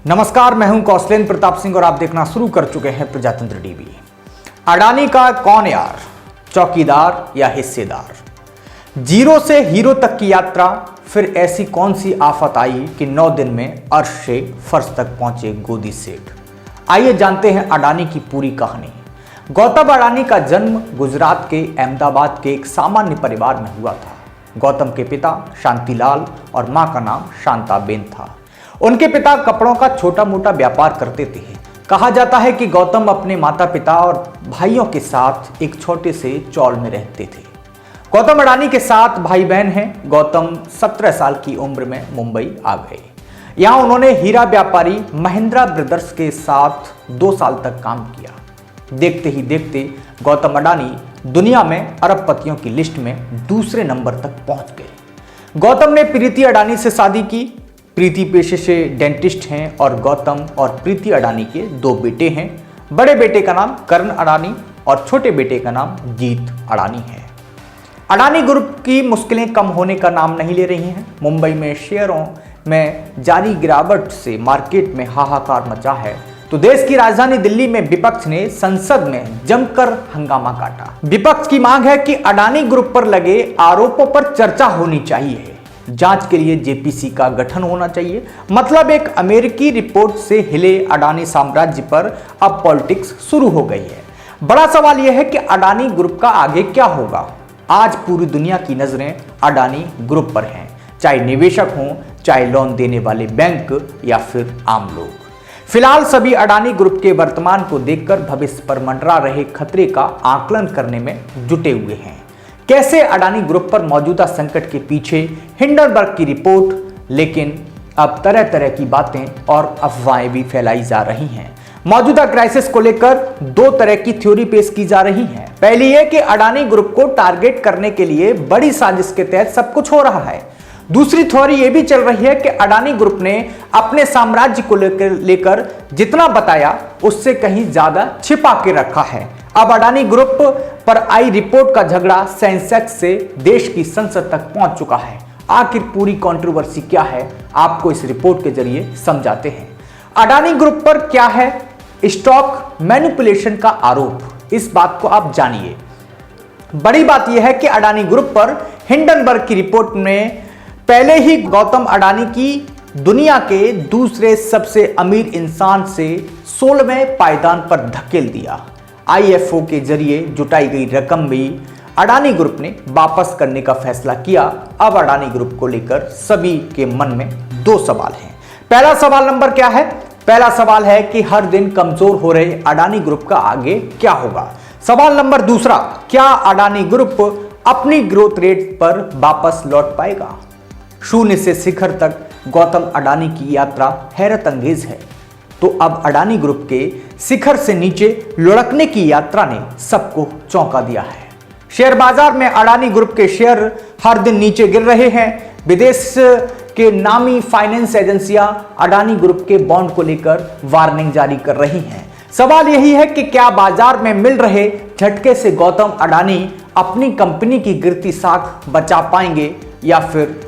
नमस्कार, मैं हूं कौशलेंद्र प्रताप सिंह और आप देखना शुरू कर चुके हैं प्रजातंत्र टीवी। अडानी का कौन यार, चौकीदार या हिस्सेदार? जीरो से हीरो तक की यात्रा, फिर ऐसी कौन सी आफत आई कि 9 दिन में अर्श से फर्श तक पहुंचे गोदी सेठ। आइए जानते हैं अडानी की पूरी कहानी। गौतम अडानी का जन्म गुजरात के अहमदाबाद के एक सामान्य परिवार में हुआ था। गौतम के पिता शांतिलाल और मां का नाम शांताबेन था। उनके पिता कपड़ों का छोटा मोटा व्यापार करते थे। कहा जाता है कि गौतम अपने माता पिता और भाइयों के साथ एक छोटे से चौल में रहते थे। गौतम अडानी के 7 भाई बहन हैं। गौतम 17 साल की उम्र में मुंबई आ गए। यहाँ उन्होंने हीरा व्यापारी महिंद्रा ब्रदर्स के साथ 2 साल तक काम किया। देखते ही देखते गौतम अडानी दुनिया में अरबपतियों की लिस्ट में दूसरे नंबर तक पहुंच गए। गौतम ने प्रीति अडानी से शादी की। प्रीति पेशे से डेंटिस्ट हैं और गौतम और प्रीति अडानी के 2 बेटे हैं। बड़े बेटे का नाम करण अडानी और छोटे बेटे का नाम जीत अडानी है। अडानी ग्रुप की मुश्किलें कम होने का नाम नहीं ले रही हैं। मुंबई में शेयरों में जारी गिरावट से मार्केट में हाहाकार मचा है, तो देश की राजधानी दिल्ली में विपक्ष ने संसद में जमकर हंगामा काटा। विपक्ष की मांग है कि अडानी ग्रुप पर लगे आरोपों पर चर्चा होनी चाहिए। जांच के लिए जेपीसी का गठन होना चाहिए। मतलब एक अमेरिकी रिपोर्ट से हिले अडानी साम्राज्य पर अब पॉलिटिक्स शुरू हो गई है। बड़ा सवाल यह है कि अडानी ग्रुप का आगे क्या होगा। आज पूरी दुनिया की नजरें अडानी ग्रुप पर हैं, चाहे निवेशक हों, चाहे लोन देने वाले बैंक या फिर आम लोग। फिलहाल सभी अडानी ग्रुप के वर्तमान को देखकर भविष्य पर मंडरा रहे खतरे का आकलन करने में जुटे हुए हैं। कैसे अडानी ग्रुप पर मौजूदा संकट के पीछे हिंडनबर्ग की रिपोर्ट, लेकिन अब तरह तरह की बातें और अफवाहें भी फैलाई जा रही हैं। मौजूदा क्राइसिस को लेकर 2 तरह की थ्योरी पेश की जा रही है। पहली है कि अडानी ग्रुप को टारगेट करने के लिए बड़ी साजिश के तहत सब कुछ हो रहा है। दूसरी थ्योरी यह भी चल रही है कि अडानी ग्रुप ने अपने साम्राज्य को लेकर जितना बताया उससे कहीं ज्यादा छिपा के रखा है। अब अडानी ग्रुप पर आई रिपोर्ट का झगड़ा सेंसेक्स से देश की संसद तक पहुंच चुका है। आखिर पूरी कंट्रोवर्सी क्या है, आपको इस रिपोर्ट के जरिए समझाते हैं। अडानी ग्रुप पर क्या है स्टॉक मैनिपुलेशन का आरोप, इस बात को आप जानिए। बड़ी बात यह है कि अडानी ग्रुप पर हिंडनबर्ग की रिपोर्ट में पहले ही गौतम अडानी की दुनिया के दूसरे सबसे अमीर इंसान से 16वें पायदान पर धकेल दिया। आईएफओ के जरिए जुटाई गई रकम भी अडानी ग्रुप ने वापस करने का फैसला किया। अब अडानी ग्रुप को लेकर सभी के मन में 2 सवाल हैं। पहला सवाल नंबर क्या है? पहला सवाल है कि हर दिन कमजोर हो रहे अडानी ग्रुप का आगे क्या होगा। सवाल नंबर दूसरा, क्या अडानी ग्रुप अपनी ग्रोथ रेट पर वापस लौट पाएगा? शून्य से शिखर तक गौतम अडानी की यात्रा हैरत अंगेज है, तो अब अडानी ग्रुप के शिखर से नीचे लुढ़कने की यात्रा ने सबको चौंका दिया है। शेयर बाजार में अडानी ग्रुप के शेयर हर दिन नीचे गिर रहे हैं। विदेश के नामी फाइनेंस एजेंसियां अडानी ग्रुप के बॉन्ड को लेकर वार्निंग जारी कर रही हैं। सवाल यही है कि क्या बाजार में मिल रहे झटके से गौतम अडानी अपनी कंपनी की गिरती साख बचा पाएंगे या फिर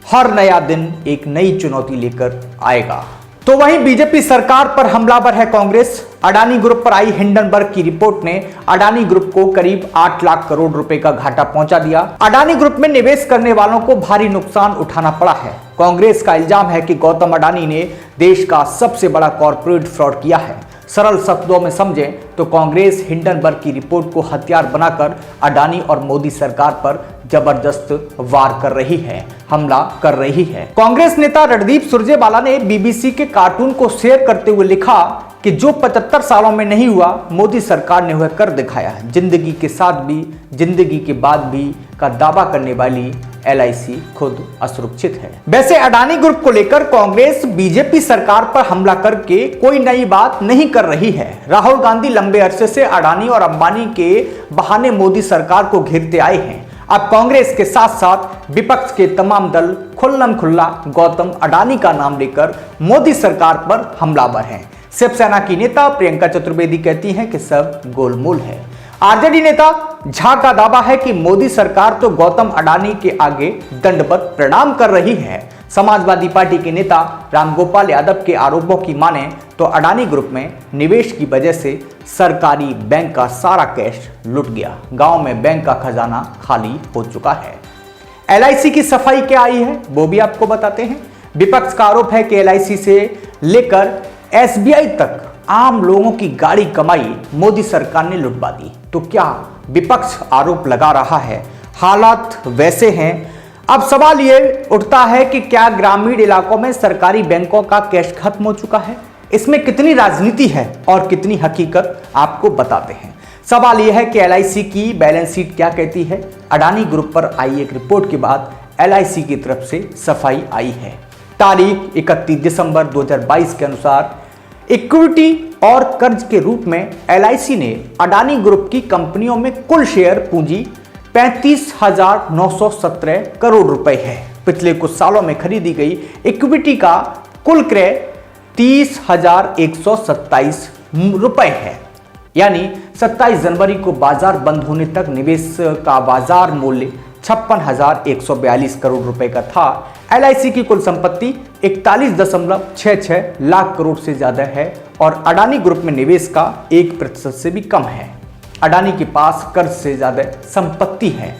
हर नया दिन एक नई चुनौती लेकर आएगा। तो वहीं बीजेपी सरकार पर हमलावर है कांग्रेस। अडानी ग्रुप पर आई हिंडनबर्ग की रिपोर्ट ने अडानी ग्रुप को करीब 8 लाख करोड़ रुपए का घाटा पहुंचा दिया। अडानी ग्रुप में निवेश करने वालों को भारी नुकसान उठाना पड़ा है। कांग्रेस का इल्जाम है कि गौतम अडानी ने देश का सबसे बड़ा कॉर्पोरेट फ्रॉड किया है। सरल शब्दों में समझें तो कांग्रेस हिंडनबर्ग की रिपोर्ट को हथियार बनाकर अडानी और मोदी सरकार पर जबरदस्त वार कर रही है, हमला कर रही है। कांग्रेस नेता रणदीप सुरजेवाला ने बीबीसी के कार्टून को शेयर करते हुए लिखा कि जो 75 सालों में नहीं हुआ, मोदी सरकार ने वह कर दिखाया। जिंदगी के साथ भी, जिंदगी के बाद भी का दावा करने वाली LIC खुद असुरक्षित है। वैसे अडानी ग्रुप को लेकर कांग्रेस बीजेपी सरकार पर हमला करके कोई नई बात नहीं कर रही है। राहुल गांधी लंबे अरसे से अडानी और अंबानी के बहाने मोदी सरकार को घेरते आए हैं। अब कांग्रेस के साथ साथ विपक्ष के तमाम दल खुल्लम खुल्ला गौतम अडानी का नाम लेकर मोदी सरकार पर हमलावर हैं। शिवसेना की नेता प्रियंका चतुर्वेदी कहती हैं कि सब गोलमोल है। आरजेडी नेता झा का दावा है कि मोदी सरकार तो गौतम अडानी के आगे दंडवत प्रणाम कर रही है। समाजवादी पार्टी के नेता रामगोपाल यादव के आरोपों की माने तो अडानी ग्रुप में निवेश की वजह से सरकारी बैंक का सारा कैश लुट गया। गांव में बैंक का खजाना खाली हो चुका है। एलआईसी की सफाई क्या आई है वो भी आपको बताते हैं। विपक्ष का आरोप है कि एलआईसी से लेकर एसबीआई तक आम लोगों की गाड़ी कमाई मोदी सरकार ने लुटवा दी। तो क्या विपक्ष आरोप लगा रहा है हालात वैसे हैं? अब सवाल ये उठता है कि क्या ग्रामीण इलाकों में सरकारी बैंकों का कैश खत्म हो चुका है? इसमें कितनी राजनीति है और कितनी हकीकत, आपको बताते हैं। सवाल यह है कि एलआईसी की बैलेंस शीट क्या कहती है। अडानी ग्रुप पर आई एक रिपोर्ट के बाद एलआईसी की तरफ से सफाई आई है। तारीख 31 दिसंबर 2022 के अनुसार इक्विटी और कर्ज के रूप में एलआईसी ने अडानी ग्रुप की कंपनियों में कुल शेयर पूंजी 35,917 करोड़ रुपए है। पिछले कुछ सालों में खरीदी गई इक्विटी का कुल क्रय 30,127 रुपए है। यानी 27 जनवरी को बाजार बंद होने तक निवेश का बाजार मूल्य 56,142 करोड़ रुपए का था। एलआईसी की कुल संपत्ति 41.66 लाख करोड़ से ज्यादा है और अडानी ग्रुप में निवेश का 1% से भी कम है। अडानी के पास कर्ज से ज्यादा संपत्ति है।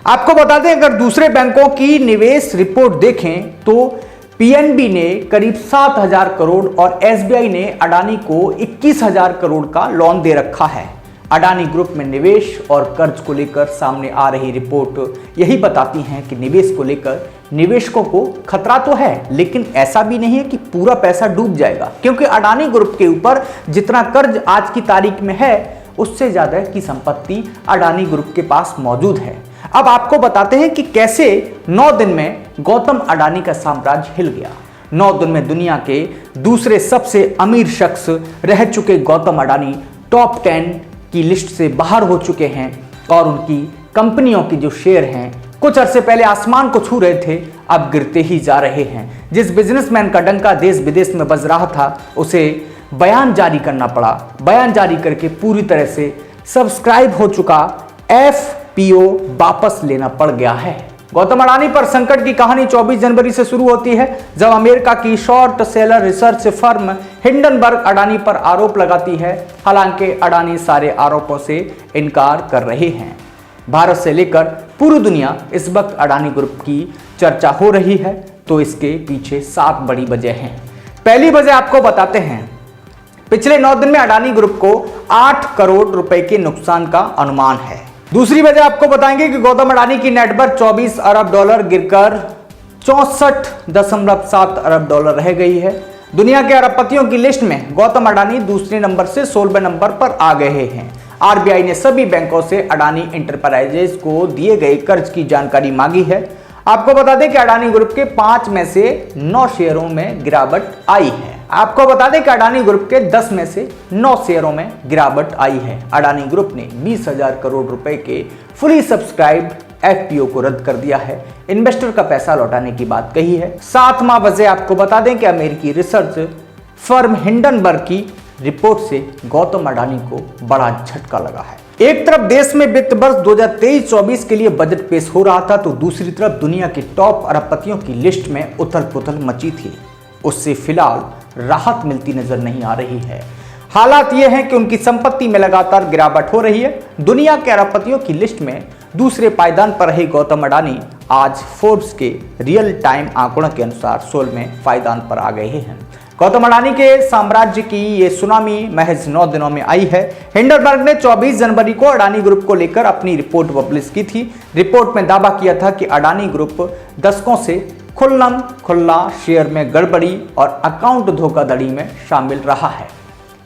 आपको बता दें, अगर दूसरे बैंकों की निवेश रिपोर्ट देखें तो पीएनबी ने करीब 7,000 करोड़ और एसबीआई ने अडानी को 21,000 करोड़ का लोन दे रखा है। अडानी ग्रुप में निवेश और कर्ज को लेकर सामने आ रही रिपोर्ट यही बताती हैं कि निवेश को लेकर निवेशकों को खतरा तो है, लेकिन ऐसा भी नहीं है कि पूरा पैसा डूब जाएगा, क्योंकि अडानी ग्रुप के ऊपर जितना कर्ज आज की तारीख में है उससे ज्यादा की संपत्ति अडानी ग्रुप के पास मौजूद है। अब आपको बताते हैं कि कैसे 9 दिन में गौतम अडानी का साम्राज्य हिल गया। 9 दिन में दुनिया के दूसरे सबसे अमीर शख्स रह चुके गौतम अडानी टॉप 10 की लिस्ट से बाहर हो चुके हैं और उनकी कंपनियों की जो शेयर हैं कुछ अरसे पहले आसमान को छू रहे थे, अब गिरते ही जा रहे हैं। जिस बिजनेसमैन का डंका देश विदेश में बज रहा था उसे बयान जारी करना पड़ा। बयान जारी करके पूरी तरह से सब्सक्राइब हो चुका एफपीओ वापस लेना पड़ गया है। गौतम अडानी पर संकट की कहानी 24 जनवरी से शुरू होती है, जब अमेरिका की short seller research firm Hindenburg Adani पर आरोप लगाती है। हालांकि अडानी सारे आरोपों से इनकार कर रहे हैं। भारत से लेकर पूरी दुनिया इस वक्त अडानी ग्रुप की चर्चा हो रही है, तो इसके पीछे 7 बड़ी वजह हैं। पहली वजह आपको बताते हैं, पिछले 9 दिन में अडानी ग्रुप को 8 करोड़ रुपए के नुकसान का अनुमान है। दूसरी वजह आपको बताएंगे कि गौतम अडानी की नेटवर्थ 24 अरब डॉलर गिरकर 64.7 अरब डॉलर रह गई है। दुनिया के अरबपतियों की लिस्ट में गौतम अडानी दूसरे नंबर से 16वें नंबर पर आ गए हैं। आरबीआई ने सभी बैंकों से अडानी इंटरप्राइजेज को दिए गए कर्ज की जानकारी मांगी है। आपको बता दें कि अडानी ग्रुप के 5 में से 9 शेयरों में गिरावट आई है। आपको बता दें कि अडानी ग्रुप के 10 में से 9 शेयरों में गिरावट आई है। अडानी ग्रुप ने 20,000 करोड़ रुपए के फुली सब्सक्राइब्ड एफपीओ को रद्द कर दिया है। इन्वेस्टर का पैसा लौटाने की बात कही है। 7वां वजह आपको बता दें कि अमेरिकी रिसर्च फर्म हिंडनबर्ग की रिपोर्ट से गौतम अडानी को बड़ा झटका लगा है। एक तरफ देश में वित्त वर्ष 2023-24 के लिए बजट पेश हो रहा था, तो दूसरी तरफ दुनिया के टॉप अरबपतियों की लिस्ट में उथल पुथल मची थी। उससे फिलहाल राहत मिलती नजर नहीं आ रही है। हालात यह है कि उनकी संपत्ति में लगातार गिरावट हो रही है। दुनिया के अरबपतियों की लिस्ट में दूसरे पायदान पर रहे गौतम अडानी आज फोर्ब्स के रियल टाइम आंकड़ों के अनुसार 16वें पायदान पर आ गए हैं। गौतम अडानी के साम्राज्य की ये सुनामी महज 9 दिनों में आई है। हिंडनबर्ग ने 24 जनवरी को अडानी ग्रुप को लेकर अपनी रिपोर्ट पब्लिश की थी। रिपोर्ट में दावा किया था कि अडानी ग्रुप दशकों से खुल्लम खुल्ला शेयर में गड़बड़ी और अकाउंट धोखाधड़ी में शामिल रहा है।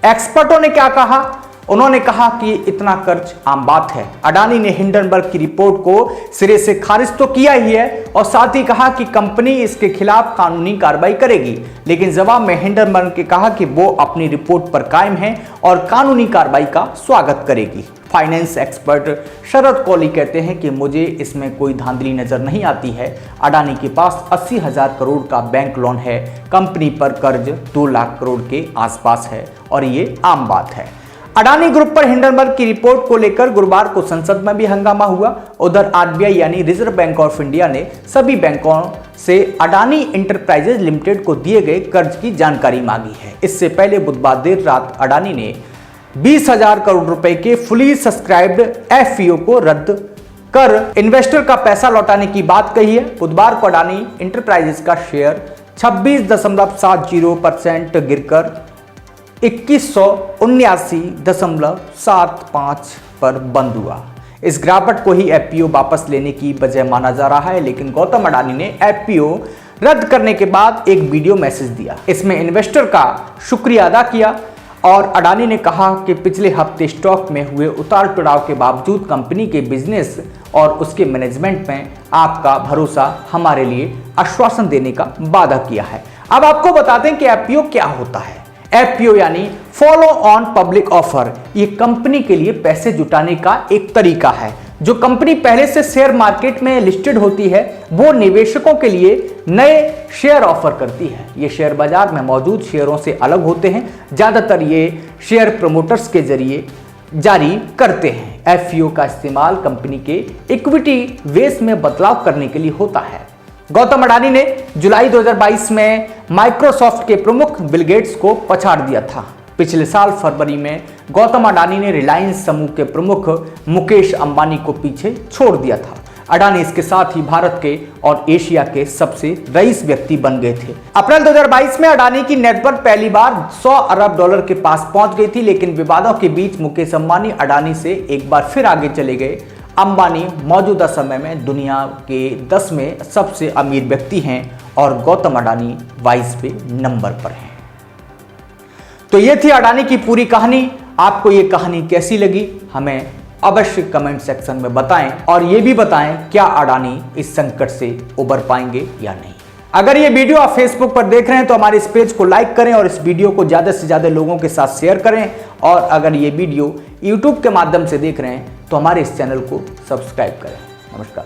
एक्सपर्टों ने क्या कहा? उन्होंने कहा कि इतना कर्ज आम बात है। अडानी ने हिंडनबर्ग की रिपोर्ट को सिरे से खारिज तो किया ही है और साथ ही कहा कि कंपनी इसके खिलाफ कानूनी कार्रवाई करेगी, लेकिन जवाब में हिंडनबर्ग ने कहा कि वो अपनी रिपोर्ट पर कायम है और कानूनी कार्रवाई का स्वागत करेगी। फाइनेंस एक्सपर्ट शरद कोहली कहते हैं कि मुझे इसमें कोई धांधली नजर नहीं आती है। अडानी के पास 80,000 करोड़ का बैंक लोन है। कंपनी पर कर्ज 2 लाख करोड़ के आसपास है और ये आम बात है। अडानी ग्रुप पर हिंडनबर्ग की रिपोर्ट को लेकर गुरुवार को संसद में भी हंगामा हुआ। उधर आरबीआई यानी रिजर्व बैंक ऑफ इंडिया ने सभी बैंकों से अडानी इंटरप्राइजेज लिमिटेड को दिए गए कर्ज की जानकारी मांगी है। इससे पहले बुधवार देर रात अडानी ने 20,000 करोड़ रुपए के फुली सब्सक्राइब्ड एफपीओ को रद्द कर इन्वेस्टर का पैसा लौटाने की बात कही है। बुधवार को अडानी इंटरप्राइजेज का शेयर 26.70% गिरकर 2179.75 पर बंद हुआ। इस गिरावट को ही एफपीओ वापस लेने की वजह माना जा रहा है, लेकिन गौतम अडानी ने एफपीओ रद्द करने के बाद एक वीडियो मैसेज दिया। इसमें इन्वेस्टर का शुक्रिया अदा किया और अडानी ने कहा कि पिछले हफ्ते स्टॉक में हुए उतार चढ़ाव के बावजूद कंपनी के बिजनेस और उसके मैनेजमेंट में आपका भरोसा हमारे लिए आश्वासन देने का वादा किया है। अब आपको बताते हैं कि एफपीओ क्या होता है। एफपीओ यानी फॉलो ऑन पब्लिक ऑफर, ये कंपनी के लिए पैसे जुटाने का एक तरीका है। जो कंपनी पहले से शेयर मार्केट में लिस्टेड होती है वो निवेशकों के लिए नए शेयर ऑफर करती है। ये शेयर बाजार में मौजूद शेयरों से अलग होते हैं। ज्यादातर ये शेयर प्रमोटर्स के जरिए जारी करते हैं। एफपीओ का इस्तेमाल कंपनी के इक्विटी बेस में बदलाव करने के लिए होता है। गौतम अडानी ने जुलाई 2022 में माइक्रोसॉफ्ट के प्रमुख बिल गेट्स को पछाड़ दिया था। पिछले साल फरवरी में गौतम अडानी ने रिलायंस समूह के प्रमुख मुकेश अंबानी को पीछे छोड़ दिया था। अडानी इसके साथ ही भारत के और एशिया के सबसे रईस व्यक्ति बन गए थे। अप्रैल 2022 में अडानी की नेटवर्थ पहली बार $100 अरब के पास पहुंच गई थी, लेकिन विवादों के बीच मुकेश अंबानी अडानी से एक बार फिर आगे चले गए। अंबानी मौजूदा समय में दुनिया के 10 में सबसे अमीर व्यक्ति हैं और गौतम अडानी 22वें नंबर पर हैं। तो ये थी अडानी की पूरी कहानी। आपको ये कहानी कैसी लगी हमें अवश्य कमेंट सेक्शन में बताएं और ये भी बताएं क्या अडानी इस संकट से उबर पाएंगे या नहीं। अगर ये वीडियो आप फेसबुक पर देख रहे हैं तो हमारे इस पेज को लाइक करें और इस वीडियो को ज़्यादा से ज़्यादा लोगों के साथ शेयर करें। और अगर ये वीडियो यूट्यूब के माध्यम से देख रहे हैं तो हमारे इस चैनल को सब्सक्राइब करें। नमस्कार।